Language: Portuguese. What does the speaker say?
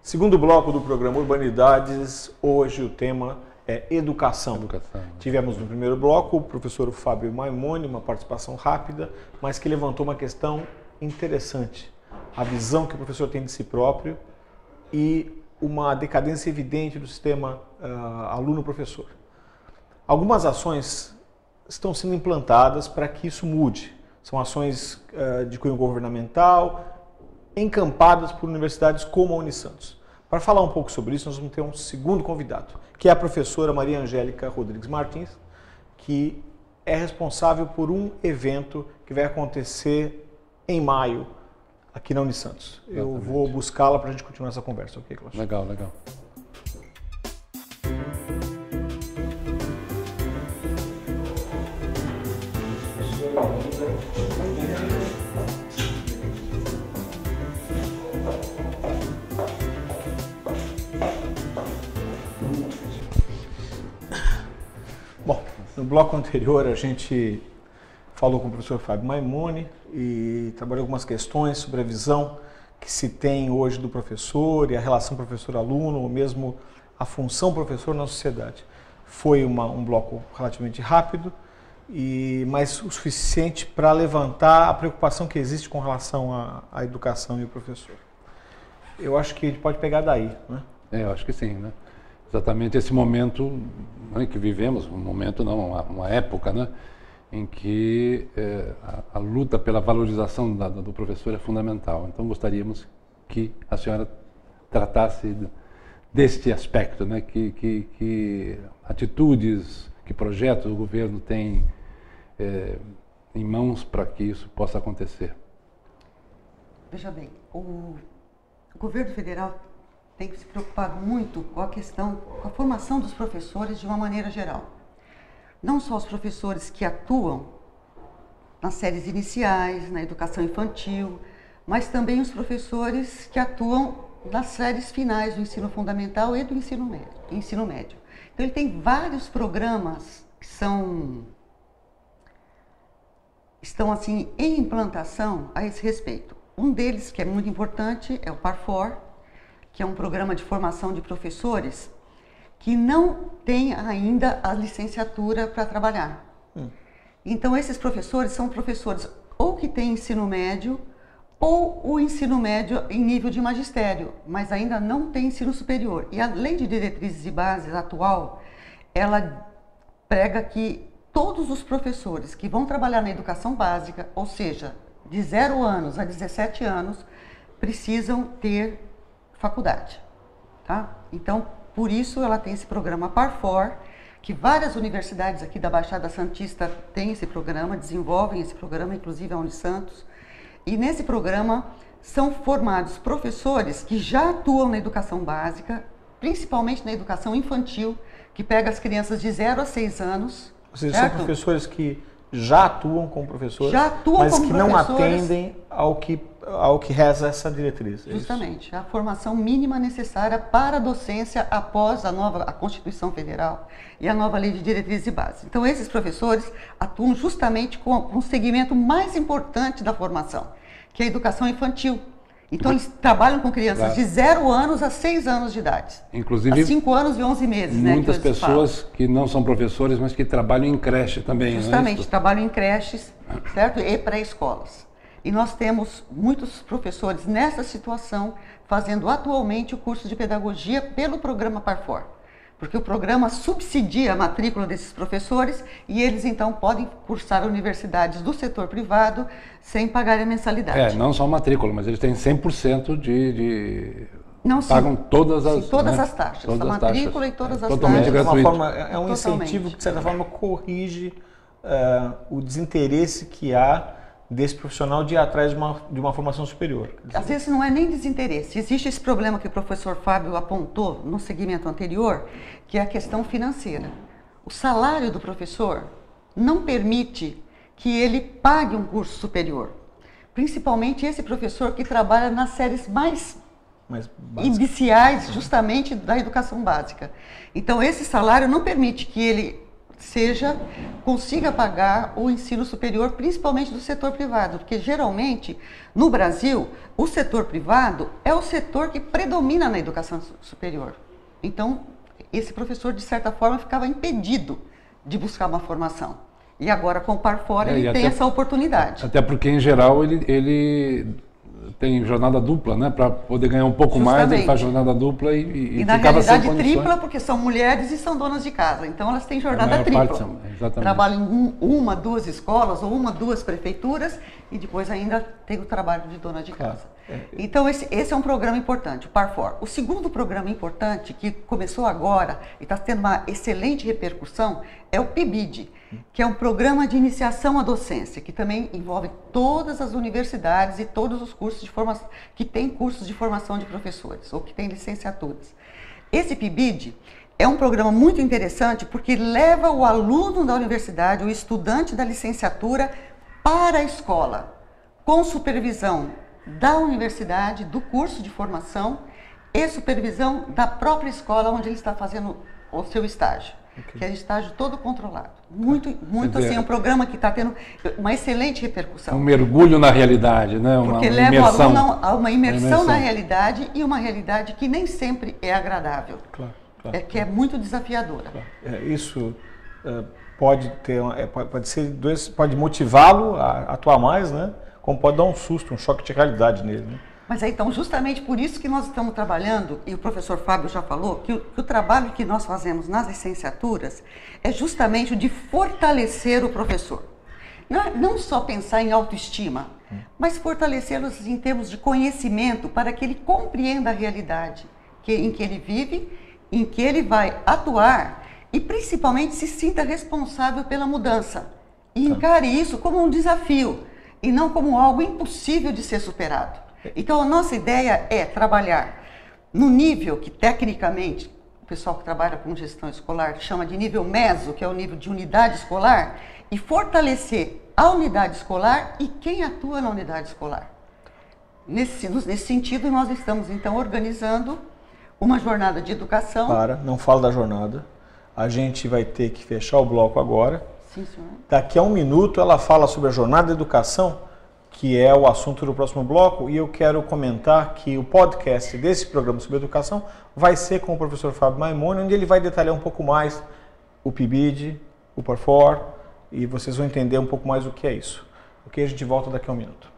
Segundo bloco do programa Urbanidades, hoje o tema é educação. Tivemos no primeiro bloco o professor Fábio Maimone, uma participação rápida, mas que levantou uma questão interessante. A visão que o professor tem de si próprio e uma decadência evidente do sistema aluno-professor. Algumas ações estão sendo implantadas para que isso mude. São ações de cunho governamental, encampadas por universidades como a Unisantos. Para falar um pouco sobre isso, nós vamos ter um segundo convidado, que é a professora Maria Angélica Rodrigues Martins, que é responsável por um evento que vai acontecer em maio, aqui na Unisantos. Eu vou buscá-la para a gente continuar essa conversa, ok, Cláudio? Legal, legal. Bom, no bloco anterior a gente falou com o professor Fábio Maimone e trabalhou algumas questões sobre a visão que se tem hoje do professor e a relação professor-aluno, ou mesmo a função professor na sociedade. Foi um bloco relativamente rápido, mas o suficiente para levantar a preocupação que existe com relação à educação e o professor. Eu acho que a gente pode pegar daí, né? Eu acho que sim, né? Exatamente esse momento, né, que vivemos, um momento não, uma época, né, em que a luta pela valorização do professor é fundamental. Então gostaríamos que a senhora tratasse deste aspecto, né, que atitudes, que projetos o governo tem em mãos para que isso possa acontecer. Veja bem, o governo federal tem que se preocupar muito com a questão, com a formação dos professores de uma maneira geral. Não só os professores que atuam nas séries iniciais, na educação infantil, mas também os professores que atuam nas séries finais do ensino fundamental e do ensino médio. Então ele tem vários programas que estão assim em implantação a esse respeito. Um deles, que é muito importante, é o PAR4, que é um programa de formação de professores que não tem ainda a licenciatura para trabalhar. Então, esses professores são professores ou que têm ensino médio ou o ensino médio em nível de magistério, mas ainda não tem ensino superior. E a Lei de Diretrizes e Bases atual, ela prega que todos os professores que vão trabalhar na educação básica, ou seja, de 0 anos a 17 anos, precisam ter faculdade, tá? Então, por isso ela tem esse programa PAR4, que várias universidades aqui da Baixada Santista têm esse programa, desenvolvem esse programa, inclusive a Unisantos. E nesse programa são formados professores que já atuam na educação básica, principalmente na educação infantil, que pega as crianças de 0 a 6 anos. Ou seja, são professores que já atuam como professores, mas que não atendem ao que reza essa diretriz. Justamente, a formação mínima necessária para a docência após a Constituição Federal e a nova Lei de Diretrizes e Bases. Então, esses professores atuam justamente com o segmento mais importante da formação, que é a educação infantil. Então, eles trabalham com crianças de 0 anos a 6 anos de idade. Inclusive, a 5 anos e 11 meses. Muitas pessoas que não são professores, mas que trabalham em creche também. Justamente, trabalham em creches, certo? E pré-escolas. E nós temos muitos professores nessa situação fazendo atualmente o curso de pedagogia pelo programa PAR4. Porque o programa subsidia a matrícula desses professores e eles então podem cursar universidades do setor privado sem pagar a mensalidade. Não só matrícula, mas eles têm 100% Não, pagam todas as, todas as taxas, todas a matrícula e todas as totalmente taxas. gratuito. É um incentivo que, de certa forma, corrige o desinteresse que há desse profissional de ir atrás de uma formação superior. Às vezes não é nem desinteresse. Existe esse problema que o professor Fábio apontou no segmento anterior, que é a questão financeira. O salário do professor não permite que ele pague um curso superior. Principalmente esse professor que trabalha nas séries mais iniciais, justamente da educação básica. Então, esse salário não permite que ele consiga pagar o ensino superior, principalmente do setor privado, porque geralmente no Brasil o setor privado é o setor que predomina na educação superior. Então esse professor de certa forma ficava impedido de buscar uma formação. E agora com o Parfor ele tem essa oportunidade. Até porque em geral ele tem jornada dupla, né? Para poder ganhar um pouco mais, ele faz jornada dupla e na realidade tripla, porque são mulheres e são donas de casa. Então elas têm jornada tripla. Trabalham em uma, duas escolas ou uma, duas prefeituras e depois ainda tem o trabalho de dona de casa. Então esse é um programa importante, o Parfor. O segundo programa importante, que começou agora e está tendo uma excelente repercussão, é o PIBID, que é um programa de iniciação à docência, que também envolve todas as universidades e todos os cursos de formação, que tem cursos de formação de professores, ou que tem licenciaturas. Esse PIBID é um programa muito interessante porque leva o aluno da universidade, o estudante da licenciatura, para a escola, com supervisão da universidade, do curso de formação e supervisão da própria escola onde ele está fazendo o seu estágio. Que é um estágio todo controlado. Muito assim, um programa que está tendo uma excelente repercussão. Um mergulho na realidade, né? Porque leva o aluno a uma imersão na realidade e uma realidade que nem sempre é agradável. Claro. Que é muito desafiadora. Isso pode pode motivá-lo a atuar mais, né? Como pode dar um susto, um choque de realidade nele, né? Mas então, justamente por isso que nós estamos trabalhando, e o professor Fábio já falou, que o trabalho que nós fazemos nas licenciaturas é justamente o de fortalecer o professor. Não só pensar em autoestima, mas fortalecê-los em termos de conhecimento para que ele compreenda a realidade em que ele vive, em que ele vai atuar e principalmente se sinta responsável pela mudança. E encare isso como um desafio e não como algo impossível de ser superado. Então, a nossa ideia é trabalhar no nível que, tecnicamente, o pessoal que trabalha com gestão escolar chama de nível meso, que é o nível de unidade escolar, e fortalecer a unidade escolar e quem atua na unidade escolar. Nesse sentido, nós estamos, então, organizando uma jornada de educação. Não fala da jornada. A gente vai ter que fechar o bloco agora. Sim, senhor. Daqui a um minuto, ela fala sobre a jornada de educação, que é o assunto do próximo bloco, e eu quero comentar que o podcast desse programa sobre educação vai ser com o professor Fábio Maimone, onde ele vai detalhar um pouco mais o PIBID, o Parfor, e vocês vão entender um pouco mais o que é isso. Ok? A gente volta daqui a um minuto.